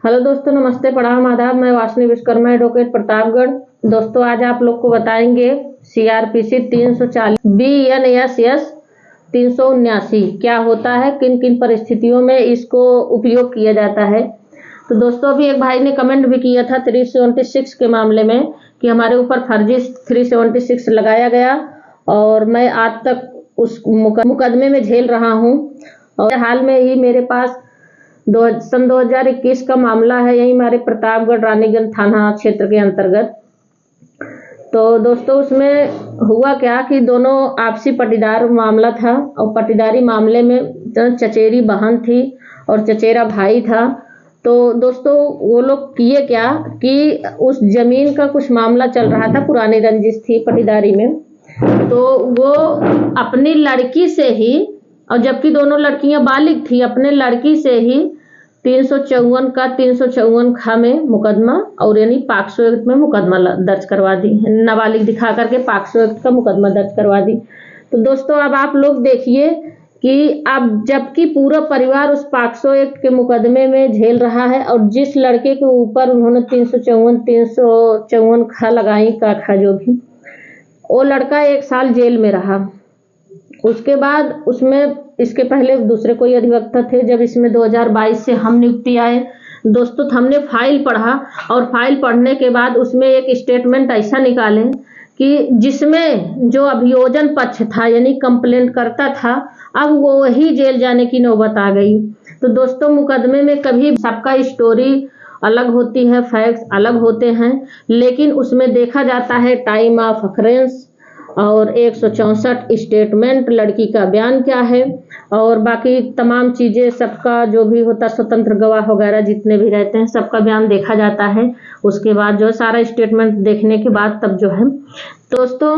Hello दोस्तों, नमस्ते, प्रणाम, आदाब। मैं वासनी विश्वकर्मा, एडवोकेट, प्रतापगढ़। दोस्तों, आज आप लोग को बताएंगे CRPC 340 BNSS 379 क्या होता है, किन किन परिस्थितियों में इसको उपयोग किया जाता है। तो दोस्तों, अभी एक भाई ने कमेंट भी किया था 376 के मामले में कि हमारे ऊपर फर्जी 376 लगाया गया और मैं आज तक उस मुकदमे में झेल रहा हूं। और हाल में ही मेरे पास सन 2021 का मामला है, यही हमारे प्रतापगढ़ रानीगंज थाना क्षेत्र के अंतर्गत। तो दोस्तों, उसमें हुआ क्या कि दोनों आपसी पटीदार मामला था और पटीदारी मामले में चचेरी बहन थी और चचेरा भाई था। तो दोस्तों, वो लोग किए क्या कि उस जमीन का कुछ मामला चल रहा था, पुरानी रंजिश थी पटीदारी में। तो वो अपनी लड़की से ही, और जबकि दोनों लड़कियां बालिग थी, अपने लड़की से ही 354 का 354 खा में मुकदमा और यानी पॉक्सो एक्ट में मुकदमा दर्ज करवा दी। नाबालिग दिखा करके पॉक्सो एक्ट का मुकदमा दर्ज करवा दी। तो दोस्तों, अब आप लोग देखिए कि अब जबकि पूरा परिवार उस पॉक्सो एक्ट के मुकदमे में झेल रहा है और जिस लड़के के ऊपर उन्होंने 354 खा लगाई का खा जो भी, वो लड़का 1 साल जेल में रहा। उसके बाद उसमें इसके पहले दूसरे कोई अधिवक्ता थे। जब इसमें 2022 से हम नियुक्ति आए दोस्तों, तो हमने फाइल पढ़ा और फाइल पढ़ने के बाद उसमें एक स्टेटमेंट ऐसा निकाले कि जिसमें जो अभियोजन पक्ष था यानी कंप्लेंट करता था, अब वो वही जेल जाने की नौबत आ गई। तो दोस्तों, मुकदमे में कभी सबका स्टोरी अलग होती है, फैक्ट्स अलग होते हैं, लेकिन उसमें देखा जाता है टाइम ऑफ अकरेंस और 164 स्टेटमेंट, लड़की का बयान क्या है और बाकी तमाम चीज़ें, सबका जो भी होता, स्वतंत्र गवाह वगैरह जितने भी रहते हैं, सबका बयान देखा जाता है। उसके बाद जो सारा स्टेटमेंट देखने के बाद तब जो है दोस्तों,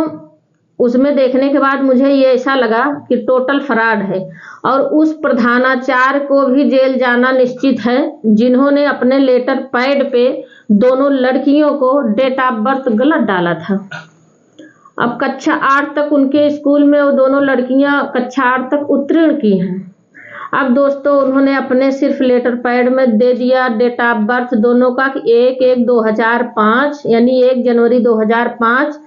उसमें देखने के बाद मुझे ये ऐसा लगा कि टोटल फ्रॉड है और उस प्रधानाचार्य को भी जेल जाना निश्चित है, जिन्होंने अपने लेटर पैड पे दोनों लड़कियों को डेट ऑफ बर्थ गलत डाला था। अब कक्षा 8 तक उनके स्कूल में वो दोनों लड़कियां कक्षा 8 तक उत्तीर्ण की हैं। अब दोस्तों, उन्होंने अपने सिर्फ लेटर पैड में दे दिया डेट ऑफ बर्थ दोनों का 1/1/2005 यानी 1 जनवरी 2005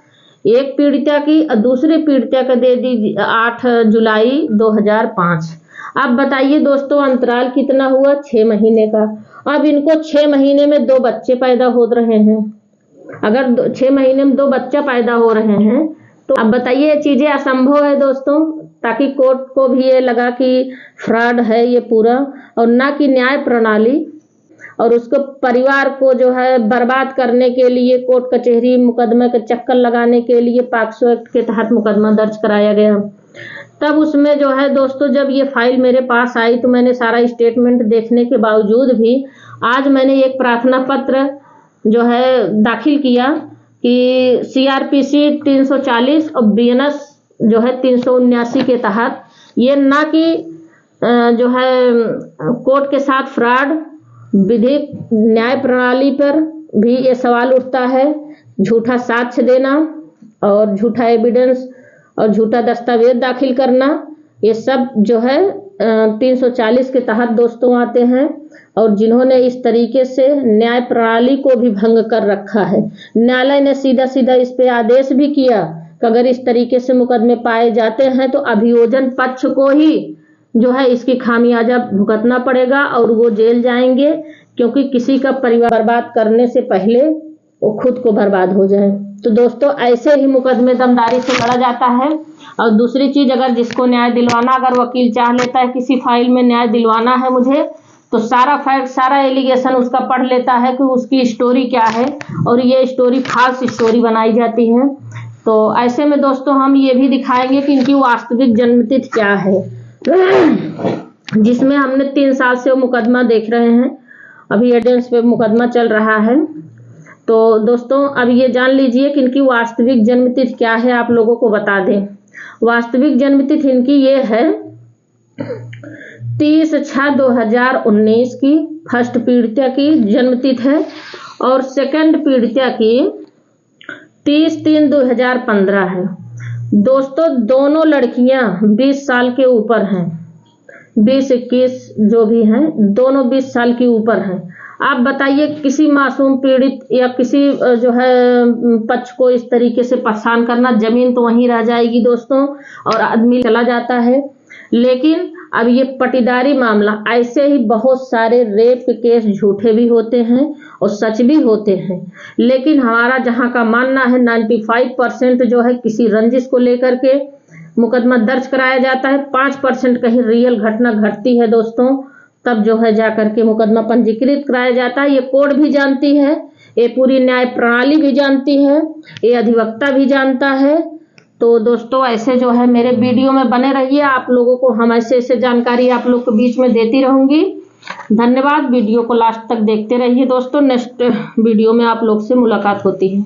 एक पीड़िता की और दूसरी पीड़िता का दे दी 8 जुलाई 2005। अब बताइए दोस्तों, अंतराल कितना हुआ? 6 महीने का। अब इनको 6 महीने में 2 बच्चे पैदा हो रहे हैं। अगर 6 महीने में 2 बच्चा पैदा हो रहे हैं तो अब बताइए, ये चीजें असंभव है दोस्तों। ताकि कोर्ट को भी ये लगा कि फ्रॉड है ये पूरा, और ना कि न्याय प्रणाली, और उसको परिवार को जो है बर्बाद करने के लिए कोर्ट कचहरी मुकदमे के चक्कर लगाने के लिए पॉक्सो एक्ट के तहत मुकदमा दर्ज कराया गया। तब उसमें जो है दोस्तों, जब ये फाइल मेरे पास आई तो मैंने सारा स्टेटमेंट देखने के बावजूद भी आज मैंने एक प्रार्थना पत्र जो है दाखिल किया कि CRPC 340 और BNS जो है 379 के तहत ये ना कि जो है कोर्ट के साथ फ्रॉड, विधिक न्याय प्रणाली पर भी ये सवाल उठता है, झूठा साक्ष्य देना और झूठा एविडेंस और झूठा दस्तावेज दाखिल करना, ये सब जो है 340 के तहत दोस्तों आते हैं। और जिन्होंने इस तरीके से न्याय प्रणाली को भी भंग कर रखा है। न्यायालय ने सीधा सीधा इस पे आदेश भी किया कि अगर इस तरीके से मुकदमे पाए जाते हैं तो अभियोजन पक्ष को ही जो है इसकी खामियाजा भुगतना पड़ेगा और वो जेल जाएंगे, क्योंकि किसी का परिवार बर्बाद करने से पहले वो खुद को बर्बाद हो जाए। तो दोस्तों, ऐसे ही मुकदमे दमदारी से लड़ा जाता है। और दूसरी चीज, अगर जिसको न्याय दिलवाना, अगर वकील चाह लेता है किसी फाइल में न्याय दिलवाना है मुझे, तो सारा फैक्ट, सारा एलिगेशन उसका पढ़ लेता है कि उसकी स्टोरी क्या है, और ये स्टोरी फाल्स स्टोरी बनाई जाती है। तो ऐसे में दोस्तों, हम ये भी दिखाएंगे कि इनकी वास्तविक जन्मतिथि क्या है, जिसमें हमने 3 साल से वो मुकदमा देख रहे हैं, अभी एविडेंस पे मुकदमा चल रहा है। तो दोस्तों, अब ये जान लीजिए कि इनकी वास्तविक जन्मतिथि क्या है, आप लोगों को बता दें। वास्तविक जन्मतिथि इनकी ये है 30/6/2019 की फर्स्ट पीड़िता की जन्मतिथि है, और सेकंड पीड़िता की 30/3/2015 है। दोस्तों, दोनों लड़कियां 20 साल के ऊपर हैं, 20-21 जो भी हैं, दोनों 20 साल की ऊपर हैं। आप बताइए किसी मासूम पीड़ित या किसी जो है पक्ष को इस तरीके से परेशान करना, जमीन तो वहीं रह जाएगी दोस्तों और आदमी चला जाता है। लेकिन अब ये पटीदारी मामला, ऐसे ही बहुत सारे रेप के केस झूठे भी होते हैं और सच भी होते हैं, लेकिन हमारा जहां का मानना है 95% जो है किसी रंजिश को लेकर के मुकदमा दर्ज कराया जाता है। 5% कहीं रियल घटना घटती है दोस्तों, तब जो है जाकर के मुकदमा पंजीकृत कराया जाता है। ये कोर्ट भी जानती है, ये पूरी न्याय प्रणाली भी जानती है, ये अधिवक्ता भी जानता है। तो दोस्तों ऐसे जो है मेरे वीडियो में बने रहिए, आप लोगों को हम ऐसे जानकारी आप लोग के बीच में देती रहूंगी। धन्यवाद, वीडियो को लास्ट तक देखते रहिए दोस्तों। नेक्स्ट वीडियो में आप लोग से मुलाकात होती है।